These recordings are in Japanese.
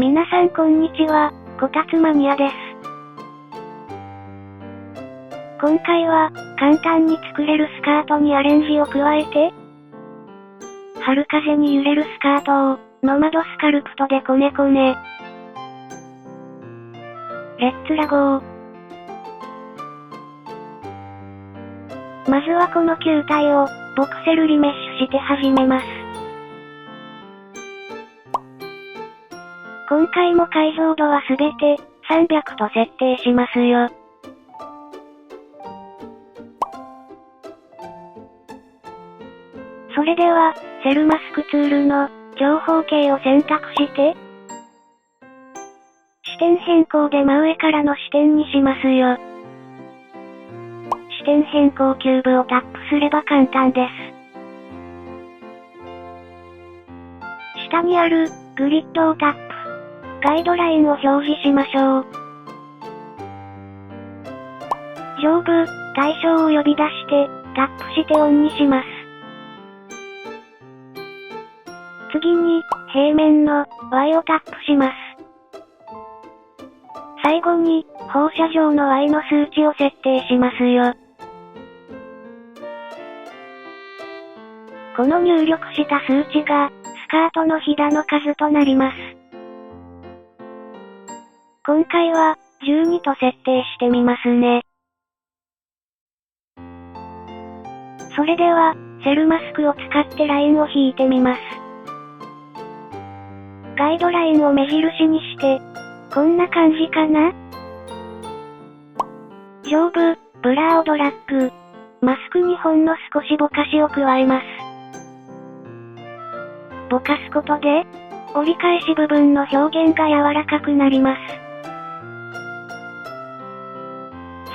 皆さんこんにちは、こたつマニアです。今回は、簡単に作れるスカートにアレンジを加えて、春風に揺れるスカートを、ノマドスカルプトでこねこね。レッツラゴー。まずはこの球体を、ボクセルリメッシュして始めます。今回も解像度はすべて、300と設定しますよ。それでは、セルマスクツールの、長方形を選択して、視点変更で真上からの視点にしますよ。視点変更キューブをタップすれば簡単です。下にある、グリッドをタップ。ガイドラインを表示しましょう。上部、対象を呼び出して、タップしてオンにします。次に、平面の Y をタップします。最後に、放射状の Y の数値を設定しますよ。この入力した数値が、スカートのひだの数となります。今回は、12と設定してみますね。それでは、セルマスクを使ってラインを引いてみます。ガイドラインを目印にして、こんな感じかな？上部、ブラーをドラッグ。マスクにほんの少しぼかしを加えます。ぼかすことで、折り返し部分の表現が柔らかくなります。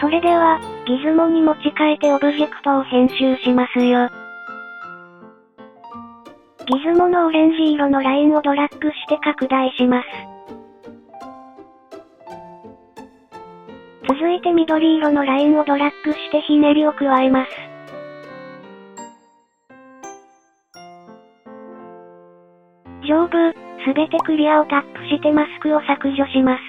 それでは、ギズモに持ち替えてオブジェクトを編集しますよ。ギズモのオレンジ色のラインをドラッグして拡大します。続いて緑色のラインをドラッグしてひねりを加えます。上部、すべてクリアをタップしてマスクを削除します。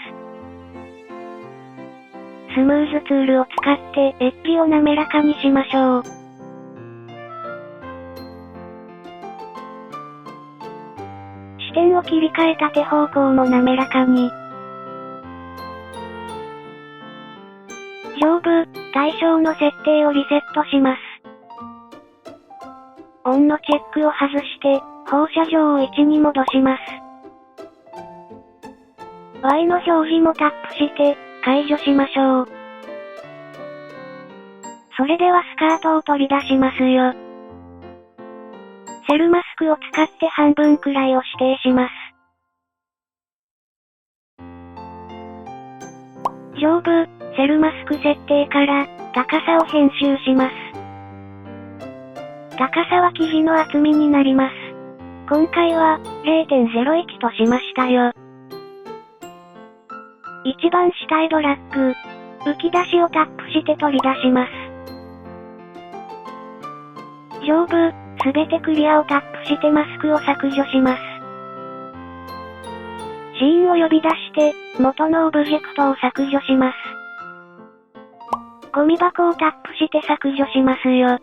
スムーズツールを使って、エッジを滑らかにしましょう。視点を切り替え縦方向も滑らかに。上部、対象の設定をリセットします。オンのチェックを外して、放射状を1に戻します。Y の表示もタップして、解除しましょう。それではスカートを取り出しますよ。セルマスクを使って半分くらいを指定します。上部、セルマスク設定から、高さを編集します。高さは生地の厚みになります。今回は、0.01 としましたよ。一番下へドラッグ。浮き出しをタップして取り出します。上部、すべてクリアをタップしてマスクを削除します。シーンを呼び出して、元のオブジェクトを削除します。ゴミ箱をタップして削除しますよ。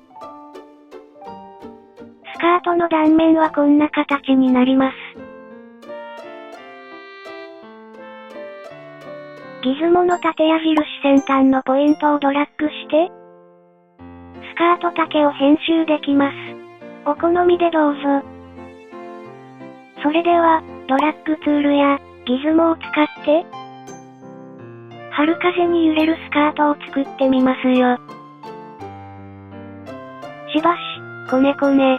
スカートの断面はこんな形になります。ギズモの縦矢印先端のポイントをドラッグして、スカート丈を編集できます。お好みでどうぞ。それでは、ドラッグツールや、ギズモを使って、春風に揺れるスカートを作ってみますよ。しばし、こねこね。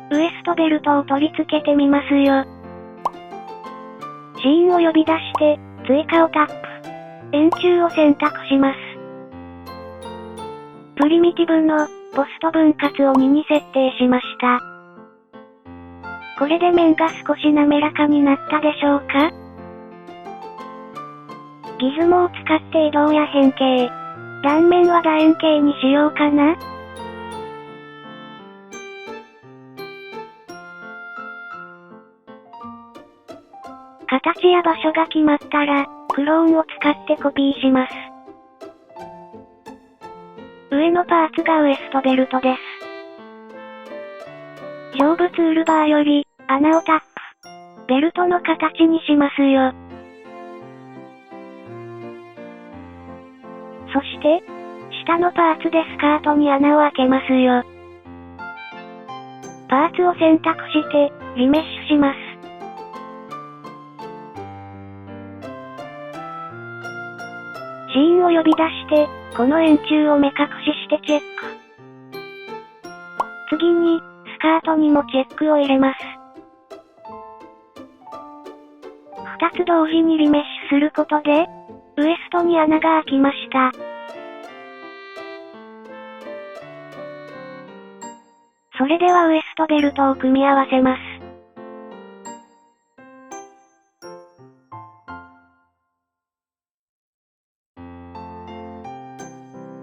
ウエストベルトを取り付けてみますよ。シーンを呼び出して、追加をタップ。円柱を選択します。プリミティブの、ポスト分割を2に設定しました。これで面が少し滑らかになったでしょうか？ギズモを使って移動や変形。断面は楕円形にしようかな？形や場所が決まったら、クローンを使ってコピーします。上のパーツがウエストベルトです。勝負ツールバーより、穴をタップ。ベルトの形にしますよ。そして、下のパーツでスカートに穴を開けますよ。パーツを選択して、リメッシュします。シーンを呼び出して、この円柱を目隠ししてチェック。次に、スカートにもチェックを入れます。2つ同時にリメッシュすることで、ウエストに穴が開きました。それではウエストベルトを組み合わせます。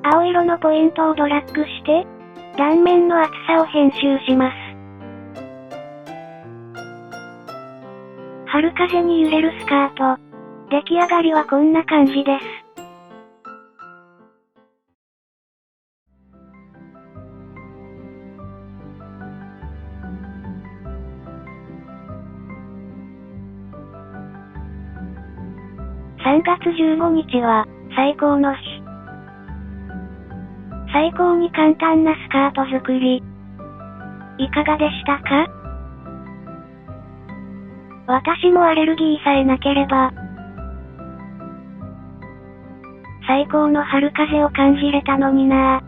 青色のポイントをドラッグして、断面の厚さを編集します。春風に揺れるスカート。出来上がりはこんな感じです。3月15日は、最高の日。最高に簡単なスカート作り。いかがでしたか？私もアレルギーさえなければ、最高の春風を感じれたのになぁ。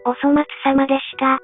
お粗末様でした。